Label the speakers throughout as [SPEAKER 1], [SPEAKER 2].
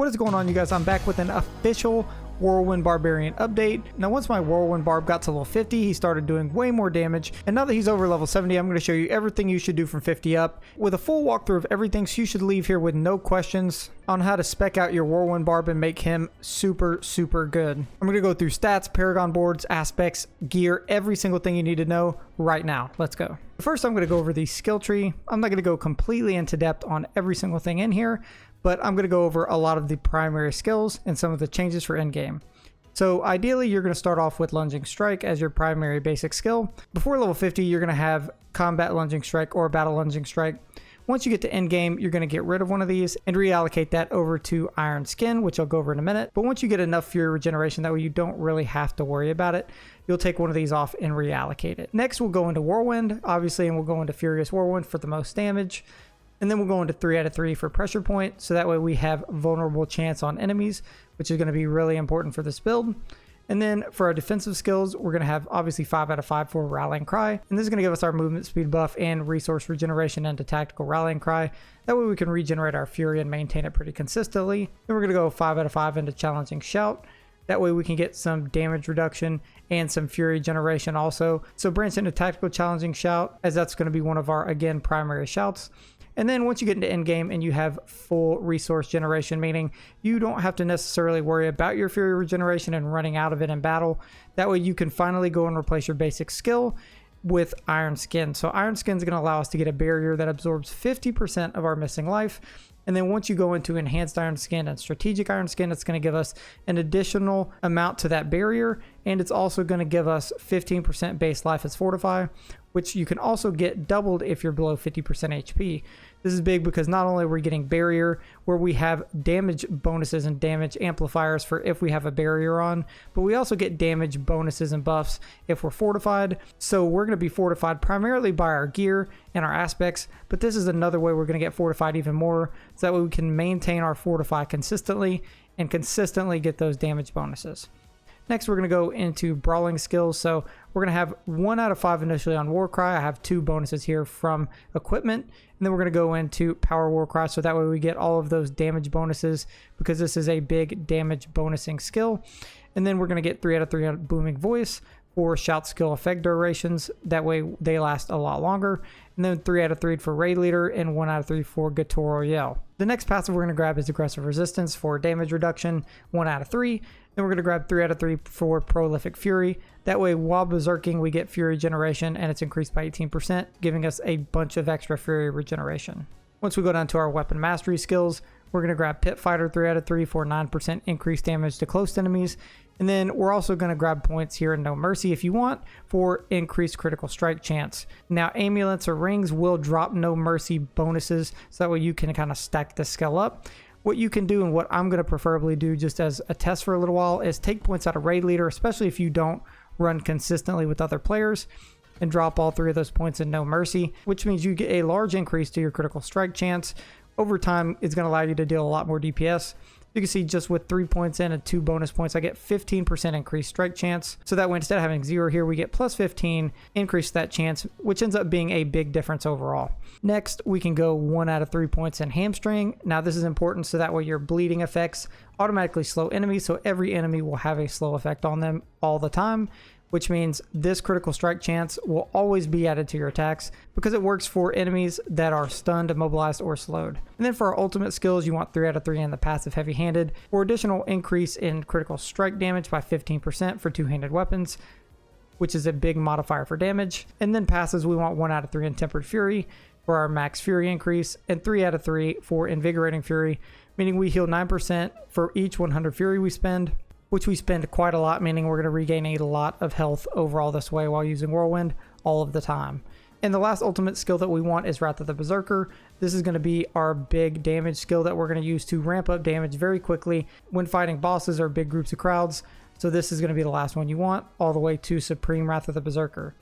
[SPEAKER 1] What is going on, you guys? I'm back with an official Whirlwind Barbarian update. Now, once my Whirlwind Barb got to level 50, he started doing way more damage. And now that he's over level 70, I'm going to show you everything you should do from 50 up with a full walkthrough of everything, so you should leave here with no questions on how to spec out your Whirlwind Barb and make him super good. I'm going to go through stats, Paragon boards, aspects, gear, every single thing you need to know right now. Let's go. First, I'm going to go over the skill tree. I'm not going to go completely into depth on every single thing in here, but I'm going to go over a lot of the primary skills and some of the changes for endgame. So ideally, you're going to start off with Lunging Strike as your primary basic skill. Before level 50, you're going to have Combat Lunging Strike or Battle Lunging Strike. Once you get to endgame, you're going to get rid of one of these and reallocate that over to Iron Skin, which I'll go over in a minute. But once you get enough Fury Regeneration, that way you don't really have to worry about it, you'll take one of these off and reallocate it. Next, we'll go into Whirlwind, obviously, and we'll go into Furious Whirlwind for the most damage. And then we'll go into 3 out of 3 for pressure point, so that way we have vulnerable chance on enemies, which is going to be really important for this build. And then for our defensive skills, we're going to have obviously 5 out of 5 for Rallying Cry. And this is going to give us our movement speed buff and resource regeneration into Tactical Rallying Cry. That way we can regenerate our Fury and maintain it pretty consistently. Then we're going to go 5 out of 5 into Challenging Shout. That way we can get some damage reduction and some Fury generation also. So branch into Tactical Challenging Shout, as that's going to be one of our, again, primary shouts. And then once you get into endgame and you have full resource generation, meaning you don't have to necessarily worry about your Fury regeneration and running out of it in battle. That way you can finally go and replace your basic skill with Iron Skin. So Iron Skin is going to allow us to get a barrier that absorbs 50% of our missing life. And then once you go into Enhanced Iron Skin and Strategic Iron Skin, it's going to give us an additional amount to that barrier. And it's also going to give us 15% base life as Fortify, which you can also get doubled if you're below 50% HP. This is big because not only are we getting barrier, where we have damage bonuses and damage amplifiers for if we have a barrier on, but we also get damage bonuses and buffs if we're fortified. So we're going to be fortified primarily by our gear and our aspects, but this is another way we're going to get fortified even more, so that way we can maintain our fortify consistently and consistently get those damage bonuses. Next, we're going to go into brawling skills. So we're going to have 1 out of 5 initially on Warcry. I have 2 bonuses here from equipment. And then we're going to go into Power Warcry. So that way we get all of those damage bonuses, because this is a big damage bonusing skill. And then we're going to get 3 out of 3 on Booming Voice for shout skill effect durations. That way they last a lot longer. And then 3 out of 3 for Raid Leader and 1 out of 3 for Guttural Yell. The next passive we're going to grab is Aggressive Resistance for damage reduction, 1 out of 3. Then we're going to grab 3 out of 3 for Prolific Fury. That way, while berserking, we get Fury generation, and it's increased by 18%, giving us a bunch of extra Fury regeneration. Once we go down to our weapon mastery skills, we're going to grab Pit Fighter 3 out of 3 for 9% increased damage to close enemies. And then we're also going to grab points here in No Mercy if you want for increased critical strike chance. Now, amulets or rings will drop No Mercy bonuses, so that way you can kind of stack this skill up. What you can do, and what I'm going to preferably do just as a test for a little while, is take points out of Raid Leader, especially if you don't run consistently with other players, and drop all 3 of those points in No Mercy, which means you get a large increase to your critical strike chance. Over time, it's going to allow you to deal a lot more DPS. You can see just with 3 points in and 2 bonus points, I get 15% increased strike chance. So that way, instead of having 0 here, we get plus 15, increase that chance, which ends up being a big difference overall. Next, we can go 1 out of 3 points in Hamstring. Now this is important, so that way your bleeding effects automatically slow enemies, so every enemy will have a slow effect on them all the time, which means this critical strike chance will always be added to your attacks because it works for enemies that are stunned, immobilized, or slowed. And then for our ultimate skills, you want 3 out of 3 in the passive heavy-handed for additional increase in critical strike damage by 15% for two-handed weapons, which is a big modifier for damage. And then passives, we want 1 out of 3 in Tempered Fury for our max Fury increase, and 3 out of 3 for Invigorating Fury, meaning we heal 9% for each 100 Fury we spend, which we spend quite a lot, meaning we're going to regain a lot of health overall this way while using Whirlwind all of the time. And the last ultimate skill that we want is Wrath of the Berserker. This is going to be our big damage skill that we're going to use to ramp up damage very quickly when fighting bosses or big groups of crowds. So this is going to be the last one you want, all the way to Supreme Wrath of the Berserker.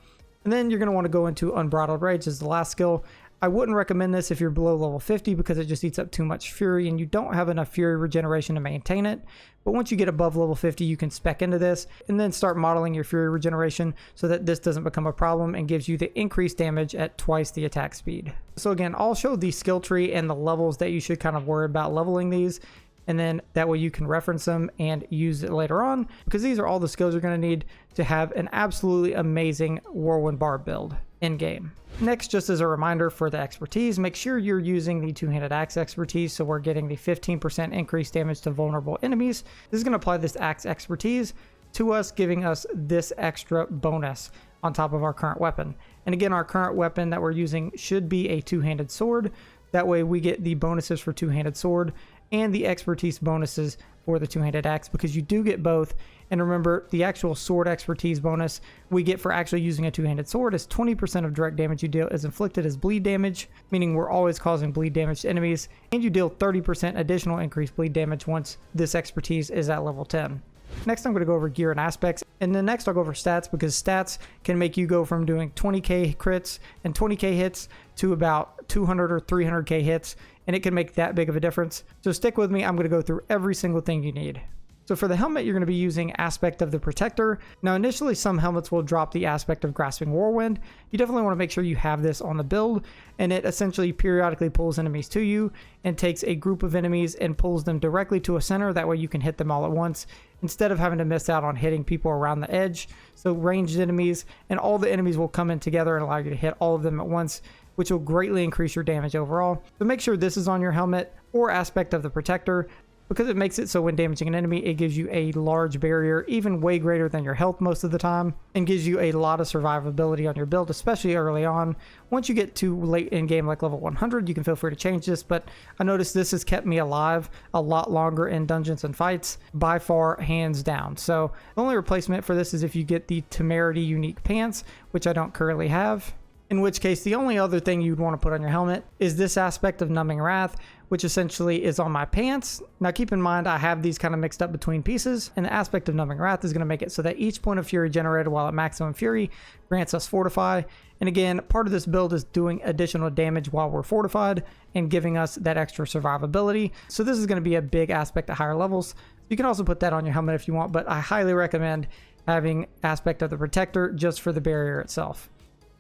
[SPEAKER 1] And then you're going to want to go into Unbridled Rage as the last skill. I wouldn't recommend this if you're below level 50 because it just eats up too much Fury and you don't have enough Fury regeneration to maintain it. But once you get above level 50, you can spec into this and then start modeling your Fury regeneration so that this doesn't become a problem and gives you the increased damage at twice the attack speed. So again, I'll show the skill tree and the levels that you should kind of worry about leveling these and then that way you can reference them and use it later on, because these are all the skills you're going to need to have an absolutely amazing Whirlwind Barb build in game. Next, just as a reminder for the expertise, make sure you're using the two-handed axe expertise, so we're getting the 15% increased damage to vulnerable enemies. This is going to apply this axe expertise to us, giving us this extra bonus on top of our current weapon. And again, our current weapon that we're using should be a two-handed sword. That way we get the bonuses for two-handed sword and the expertise bonuses for the two-handed axe, because you do get both. And remember, the actual sword expertise bonus we get for actually using a two-handed sword is 20% of direct damage you deal is inflicted as bleed damage, meaning we're always causing bleed damage to enemies, and you deal 30% additional increased bleed damage once this expertise is at level 10. Next, I'm going to go over gear and aspects, and then next I'll go over stats, because stats can make you go from doing 20k crits and 20k hits to about 200 or 300k hits, and it can make that big of a difference. So stick with me, I'm going to go through every single thing you need. So for the helmet, you're going to be using Aspect of the Protector. Now initially some helmets will drop the Aspect of Grasping Whirlwind. You definitely want to make sure you have this on the build, and it essentially periodically pulls enemies to you and takes a group of enemies and pulls them directly to a center. That way you can hit them all at once instead of having to miss out on hitting people around the edge. So ranged enemies, and all the enemies will come in together and allow you to hit all of them at once, which will greatly increase your damage overall. So make sure this is on your helmet or Aspect of the Protector, because it makes it so when damaging an enemy, it gives you a large barrier, even way greater than your health most of the time, and gives you a lot of survivability on your build, especially early on. Once you get to late in game, like level 100, you can feel free to change this, but I noticed this has kept me alive a lot longer in dungeons and fights, by far, hands down. So the only replacement for this is if you get the Temerity unique pants, which I don't currently have. In which case, the only other thing you'd want to put on your helmet is this Aspect of Numbing Wrath, which essentially is on my pants. Now keep in mind, I have these kind of mixed up between pieces, and the Aspect of Numbing Wrath is going to make it so that each point of fury generated while at maximum fury grants us Fortify. And again, part of this build is doing additional damage while we're fortified and giving us that extra survivability. So this is going to be a big aspect at higher levels. You can also put that on your helmet if you want, but I highly recommend having Aspect of the Protector just for the barrier itself.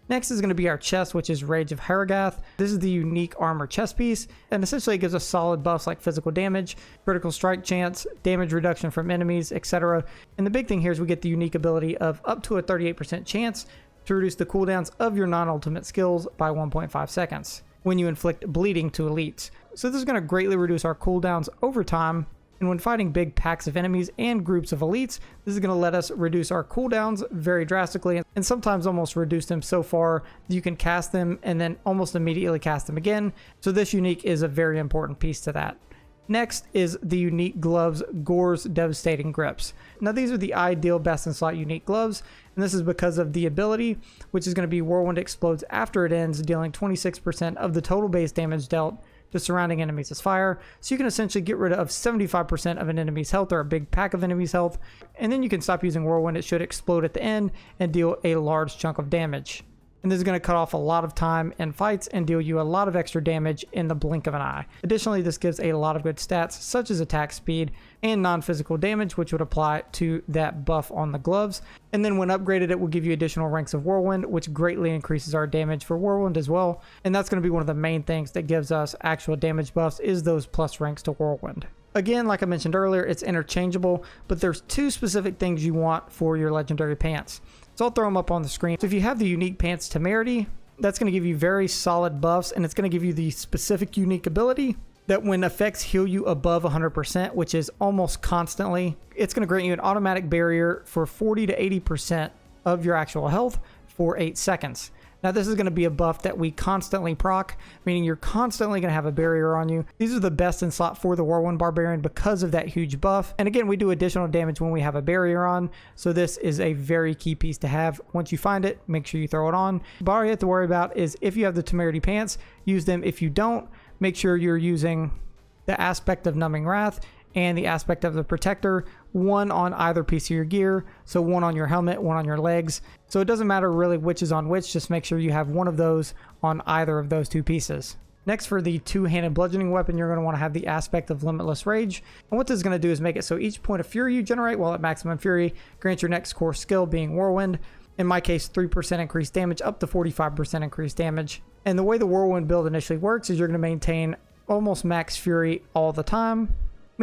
[SPEAKER 1] Next is going to be our chest, which is Rage of Haragath. This is the unique armor chest piece, and essentially it gives us solid buffs like physical damage, critical strike chance, damage reduction from enemies, etc. And the big thing here is we get the unique ability of up to a 38% chance to reduce the cooldowns of your non-ultimate skills by 1.5 seconds when you inflict bleeding to elites. So this is going to greatly reduce our cooldowns over time. And when fighting big packs of enemies and groups of elites, this is going to let us reduce our cooldowns very drastically, and sometimes almost reduce them so far that you can cast them and then almost immediately cast them again. So this unique is a very important piece to that. Next is the unique gloves, Gore's Devastating Grips. Now these are the ideal best in slot unique gloves, and this is because of the ability, which is going to be Whirlwind explodes after it ends, dealing 26% of the total base damage dealt to surrounding enemies as fire. So you can essentially get rid of 75% of an enemy's health, or a big pack of enemies' health, and then you can stop using Whirlwind. It should explode at the end and deal a large chunk of damage. And this is going to cut off a lot of time in fights and deal you a lot of extra damage in the blink of an eye. Additionally, this gives a lot of good stats such as attack speed and non-physical damage, which would apply to that buff on the gloves. And then when upgraded, it will give you additional ranks of Whirlwind, which greatly increases our damage for Whirlwind as well. And that's going to be one of the main things that gives us actual damage buffs, is those plus ranks to Whirlwind. Again, like I mentioned earlier, it's interchangeable, but there's two specific things you want for your legendary pants. So I'll throw them up on the screen. So if you have the unique pants Temerity, that's going to give you very solid buffs, and it's going to give you the specific unique ability that when effects heal you above 100%, which is almost constantly, it's going to grant you an automatic barrier for 40 to 80% of your actual health for 8 seconds. Now this is going to be a buff that we constantly proc, meaning you're constantly going to have a barrier on you. These are the best in slot for the Whirlwind Barbarian because of that huge buff. And again, we do additional damage when we have a barrier on, so this is a very key piece to have. Once you find it, make sure you throw it on. But all you have to worry about is if you have the Temerity pants, use them. If you don't, make sure you're using the Aspect of Numbing Wrath and the Aspect of the Protector, one on either piece of your gear. So one on your helmet, one on your legs. So it doesn't matter really which is on which, just make sure you have one of those on either of those two pieces. Next, for the two-handed bludgeoning weapon, you're going to want to have the Aspect of Limitless Rage. And what this is going to do is make it so each point of fury you generate while at maximum fury grants your next core skill, being Whirlwind. In my case, 3% increased damage, up to 45% increased damage. And the way the Whirlwind build initially works is you're going to maintain almost max fury all the time,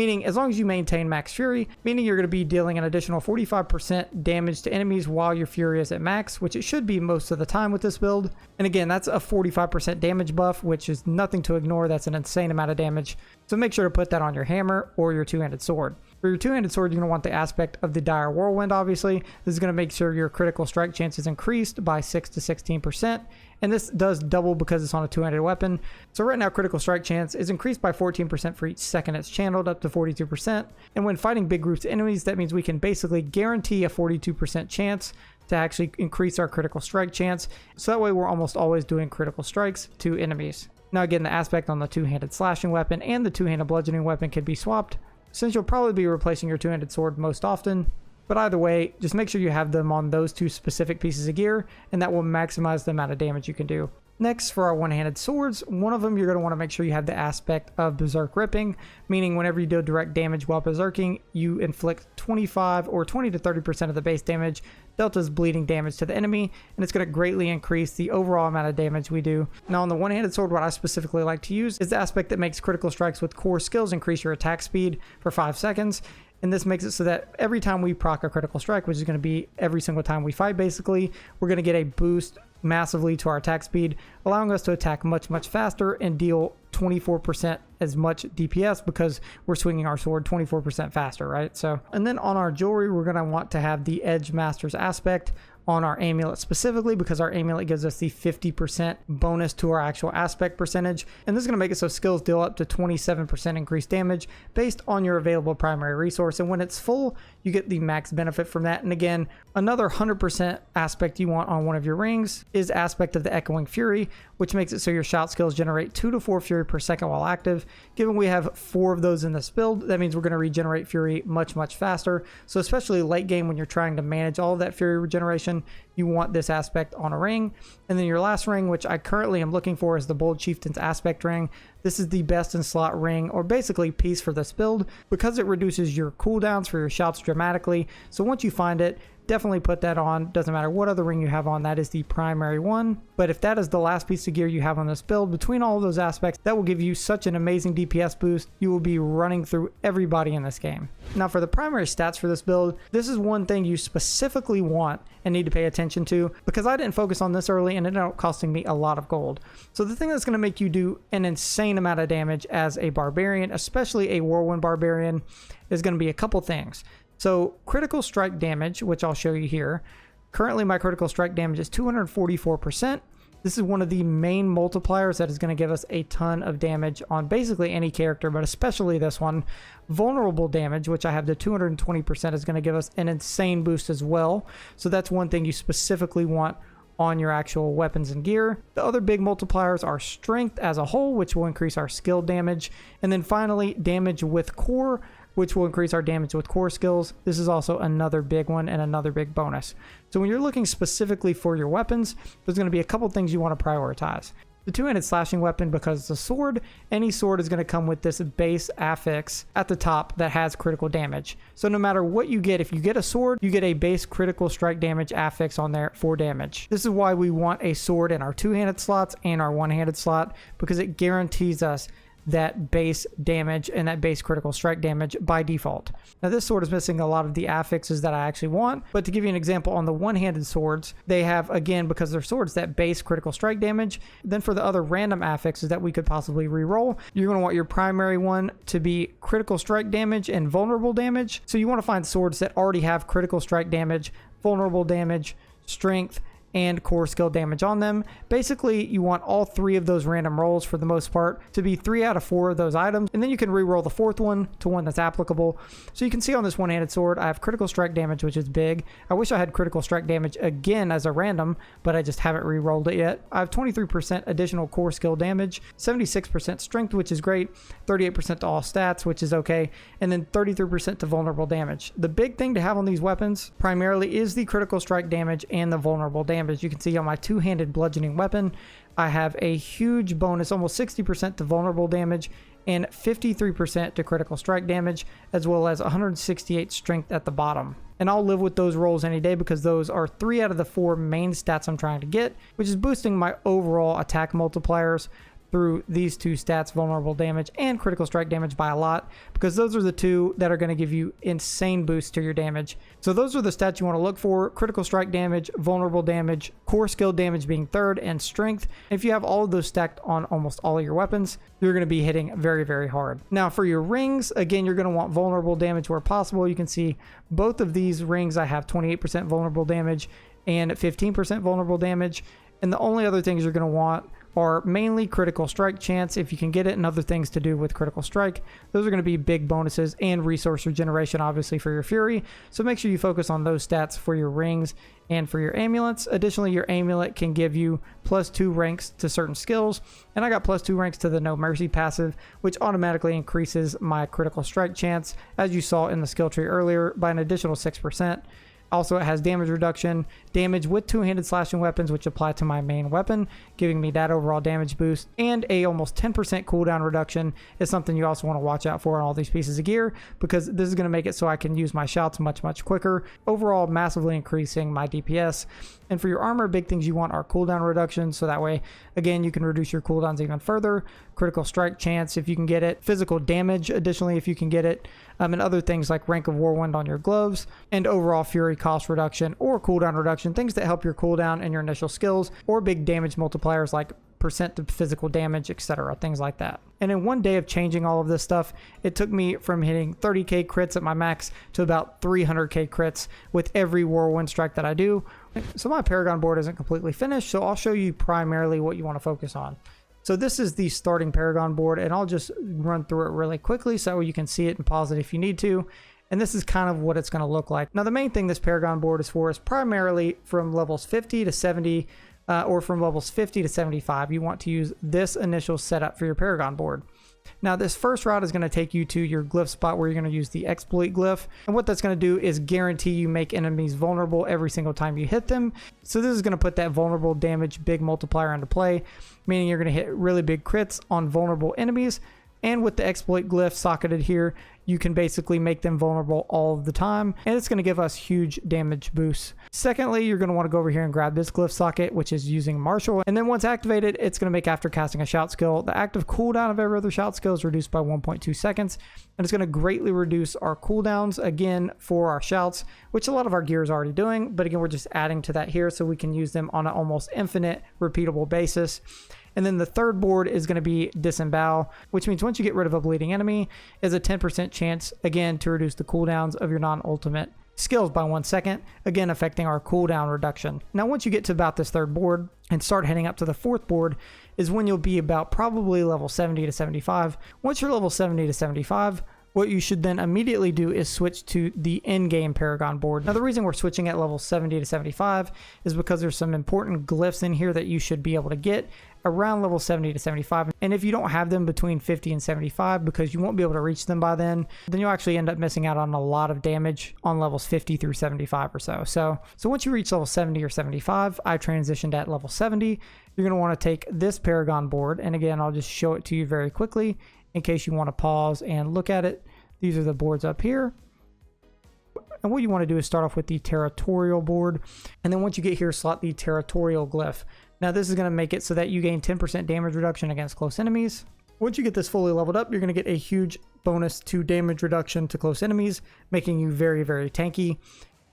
[SPEAKER 1] meaning as long as you maintain max fury, meaning you're going to be dealing an additional 45% damage to enemies while your fury is at max, which it should be most of the time with this build. And again, that's a 45% damage buff, which is nothing to ignore. That's an insane amount of damage. So make sure to put that on your hammer or your two-handed sword. For your two-handed sword, you're going to want the aspect of the Dire Whirlwind, obviously. This is going to make sure your critical strike chance is increased by 6 to 16%. And this does double because it's on a two-handed weapon. So right now, critical strike chance is increased by 14% for each second it's channeled, up to 42%. And when fighting big groups of enemies, that means we can basically guarantee a 42% chance to actually increase our critical strike chance. So that way, we're almost always doing critical strikes to enemies. Now again, the aspect on the two-handed slashing weapon and the two-handed bludgeoning weapon can be swapped, since you'll probably be replacing your two-handed sword most often. But either way, just make sure you have them on those two specific pieces of gear, and that will maximize the amount of damage you can do. Next, for our one-handed swords, one of them you're going to want to make sure you have the aspect of Berserk Ripping, meaning whenever you deal direct damage while berserking, you inflict 25 or 20 to 30% of the base damage dealt as bleeding damage to the enemy, and it's going to greatly increase the overall amount of damage we do. Now on the one-handed sword, what I specifically like to use is the aspect that makes critical strikes with core skills increase your attack speed for 5 seconds. And this makes it so that every time we proc a critical strike, which is going to be every single time we fight basically, we're going to get a boost massively to our attack speed, allowing us to attack much faster and deal 24% as much DPS because we're swinging our sword 24% faster, right? So, and then on our jewelry, we're going to want to have the Edge Masters aspect on our amulet specifically, because our amulet gives us the 50% bonus to our actual aspect percentage. And this is going to make it so skills deal up to 27% increased damage based on your available primary resource. And when it's full, you get the max benefit from that. And again, another 100% aspect you want on one of your rings is aspect of the Echoing Fury, which makes it so your shout skills generate 2 to 4 fury per second while active. Given we have 4 of those in this build, that means we're going to regenerate fury much faster. So especially late game when you're trying to manage all of that fury regeneration, you want this aspect on a ring. And then your last ring, which I currently am looking for, is the Bold Chieftain's aspect ring. This is the best in slot ring, or basically piece for this build, because it reduces your cooldowns for your shouts dramatically. So once you find it, definitely put that on. Doesn't matter what other ring you have on, that is the primary one. But if that is the last piece of gear you have on this build, between all of those aspects, that will give you such an amazing DPS boost. You will be running through everybody in this game. Now for the primary stats for this build, this is one thing you specifically want and need to pay attention to, because I didn't focus on this early and it ended up costing me a lot of gold. So the thing that's going to make you do an insane amount of damage as a barbarian, especially a Whirlwind Barbarian, is going to be a couple things. So critical strike damage, which I'll show you here. Currently my critical strike damage is 244%. This is one of the main multipliers that is going to give us a ton of damage on basically any character, but especially this one. Vulnerable damage, which I have to 220%, is going to give us an insane boost as well. So that's one thing you specifically want on your actual weapons and gear. The other big multipliers are strength as a whole, which will increase our skill damage. And then finally, damage with core, which will increase our damage with core skills. This is also another big one and another big bonus. So when you're looking specifically for your weapons, there's going to be a couple things you want to prioritize. The two-handed slashing weapon, because it's a sword, any sword is going to come with this base affix at the top that has critical damage. So no matter what you get, if you get a sword, you get a base critical strike damage affix on there for damage. This is why we want a sword in our two-handed slots and our one-handed slot, because it guarantees us that base damage and that base critical strike damage by default. Now this sword is missing a lot of the affixes that I actually want, but to give you an example, on the one-handed swords, they have, again, because they're swords, that base critical strike damage. Then for the other random affixes that we could possibly re-roll, you're going to want your primary one to be critical strike damage and vulnerable damage. So you want to find swords that already have critical strike damage, vulnerable damage, strength, and core skill damage on them. Basically, you want all 3 of those random rolls for the most part to be 3 out of 4 of those items, and then you can re-roll the 4th one to one that's applicable. So you can see on this one-handed sword, I have critical strike damage, which is big. I wish I had critical strike damage again as a random, but I just haven't re-rolled it yet. I have 23% additional core skill damage, 76% strength, which is great, 38% to all stats, which is okay, and then 33% to vulnerable damage. The big thing to have on these weapons primarily is the critical strike damage and the vulnerable damage. As you can see on my two-handed bludgeoning weapon, I have a huge bonus, almost 60% to vulnerable damage and 53% to critical strike damage, as well as 168 strength at the bottom. And I'll live with those rolls any day, because those are 3 out of the 4 main stats I'm trying to get, which is boosting my overall attack multipliers through these two stats, vulnerable damage and critical strike damage, by a lot, because those are the two that are going to give you insane boosts to your damage. So those are the stats you want to look for: critical strike damage, vulnerable damage, core skill damage being third, and strength. If you have all of those stacked on almost all of your weapons, you're going to be hitting very, very hard. Now for your rings, again, you're going to want vulnerable damage where possible. You can see both of these rings, I have 28% vulnerable damage and 15% vulnerable damage. And the only other things you're going to want are mainly critical strike chance, if you can get it, and other things to do with critical strike. Those are going to be big bonuses, and resource regeneration, obviously, for your fury. So make sure you focus on those stats for your rings and for your amulets. Additionally, your amulet can give you +2 ranks to certain skills, and I got +2 ranks to the No Mercy passive, which automatically increases my critical strike chance, as you saw in the skill tree earlier, by an additional 6%. Also, it has damage reduction, damage with two-handed slashing weapons, which apply to my main weapon, giving me that overall damage boost, and a almost 10% cooldown reduction is something you also want to watch out for on all these pieces of gear, because this is going to make it so I can use my shouts much, much quicker, overall massively increasing my DPS. And for your armor, big things you want are cooldown reduction, so that way, again, you can reduce your cooldowns even further, critical strike chance if you can get it, physical damage additionally if you can get it, and other things like rank of Whirlwind on your gloves, and overall fury cost reduction or cooldown reduction, things that help your cooldown and your initial skills, or big damage multipliers like percent to physical damage, etc., things like that. And in one day of changing all of this stuff, it took me from hitting 30k crits at my max to about 300k crits with every Whirlwind strike that I do. So my Paragon board isn't completely finished, so I'll show you primarily what you want to focus on. So this is the starting Paragon board, and I'll just run through it really quickly so you can see it and pause it if you need to. And this is kind of what it's going to look like. Now, the main thing this Paragon board is for is primarily from levels 50 to 70, or from levels 50 to 75. You want to use this initial setup for your Paragon board. Now, this first route is going to take you to your glyph spot where you're going to use the exploit glyph. And what that's going to do is guarantee you make enemies vulnerable every single time you hit them. So this is going to put that vulnerable damage big multiplier into play, meaning you're going to hit really big crits on vulnerable enemies. And with the exploit glyph socketed here, you can basically make them vulnerable all of the time, and it's going to give us huge damage boosts. Secondly, you're going to want to go over here and grab this glyph socket, which is using Martial, and then once activated, it's going to make after casting a shout skill, the active cooldown of every other shout skill is reduced by 1.2 seconds, and it's going to greatly reduce our cooldowns, again, for our shouts, which a lot of our gear is already doing, but again, we're just adding to that here so we can use them on an almost infinite repeatable basis. And then the third board is going to be Disembowel, which means once you get rid of a bleeding enemy, is a 10% chance, again, to reduce the cooldowns of your non-ultimate skills by 1 second, again affecting our cooldown reduction. Now, once you get to about this third board and start heading up to the fourth board is when you'll be about probably level 70 to 75. Once you're level 70 to 75, what you should then immediately do is switch to the Endgame Paragon board. Now, the reason we're switching at level 70 to 75 is because there's some important glyphs in here that you should be able to get around level 70 to 75. And if you don't have them between 50 and 75, because you won't be able to reach them by then you'll actually end up missing out on a lot of damage on levels 50 through 75 or so. So once you reach level 70 or 75, I transitioned at level 70. You're going to want to take this Paragon board, and again, I'll just show it to you very quickly in case you want to pause and look at it. These are the boards up here. And what you want to do is start off with the Territorial board. And then once you get here, slot the Territorial glyph. Now, this is going to make it so that you gain 10% damage reduction against close enemies. Once you get this fully leveled up, you're going to get a huge bonus to damage reduction to close enemies, making you very, very tanky.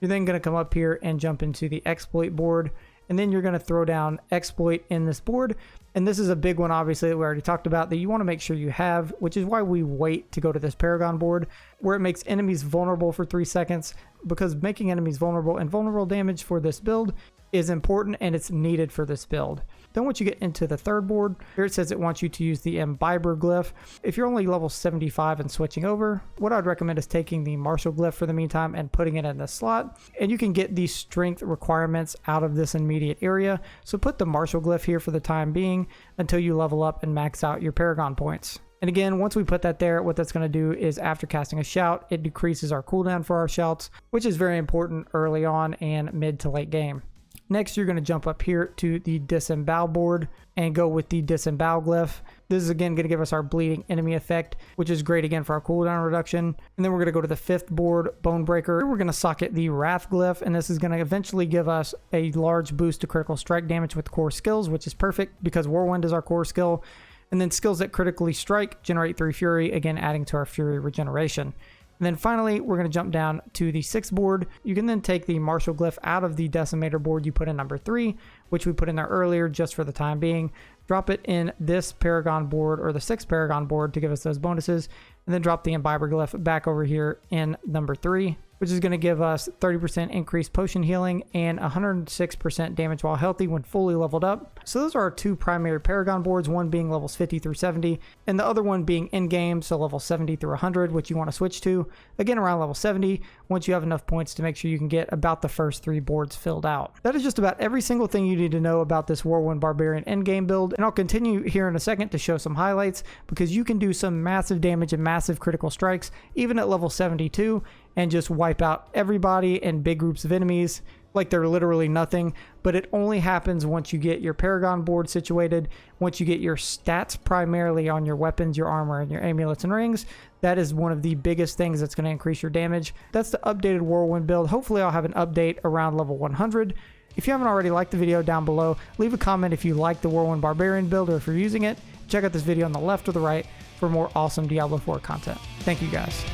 [SPEAKER 1] You're then going to come up here and jump into the Exploit board. And then you're going to throw down Exploit in this board. And this is a big one, obviously, that we already talked about, that you want to make sure you have, which is why we wait to go to this Paragon board, where it makes enemies vulnerable for 3 seconds, because making enemies vulnerable and vulnerable damage for this build is important and it's needed for this build. Then once you get into the third board, here it says it wants you to use the Imbiber glyph. If you're only level 75 and switching over, what I'd recommend is taking the Martial glyph for the meantime and putting it in this slot. And you can get these strength requirements out of this immediate area. So put the Martial glyph here for the time being until you level up and max out your Paragon points. And again, once we put that there, what that's going to do is after casting a shout, it decreases our cooldown for our shouts, which is very important early on and mid to late game. Next, you're going to jump up here to the Disembowel board and go with the Disembowel glyph. This is again going to give us our bleeding enemy effect, which is great again for our cooldown reduction. And then we're going to go to the fifth board, Bonebreaker. We're going to socket the Wrath glyph, and this is going to eventually give us a large boost to critical strike damage with core skills, which is perfect because Whirlwind is our core skill. And then skills that critically strike generate 3 Fury, again adding to our Fury regeneration. And then finally, we're going to jump down to the 6th board. You can then take the Martial Glyph out of the Decimator board you put in number 3, which we put in there earlier just for the time being. Drop it in this Paragon board, or the 6th Paragon board, to give us those bonuses. And then drop the Imbiber Glyph back over here in number 3, which is going to give us 30% increased potion healing and 106% damage while healthy when fully leveled up. So those are our 2 primary Paragon boards, one being levels 50 through 70, and the other one being in-game, so level 70 through 100, which you want to switch to, again around level 70, once you have enough points to make sure you can get about the first 3 boards filled out. That is just about every single thing you need to know about this Whirlwind Barbarian Endgame build, and I'll continue here in a second to show some highlights, because you can do some massive damage and massive critical strikes, even at level 72, and just wipe out everybody and big groups of enemies like they're literally nothing. But it only happens once you get your Paragon board situated, once you get your stats primarily on your weapons, your armor, and your amulets and rings. That is one of the biggest things that's going to increase your damage. That's the updated Whirlwind build. Hopefully I'll have an update around level 100. If you haven't already, liked the video down below. Leave a comment if you like the Whirlwind Barbarian build or if you're using it. Check out this video on the left or the right for more awesome Diablo 4 content. Thank you guys.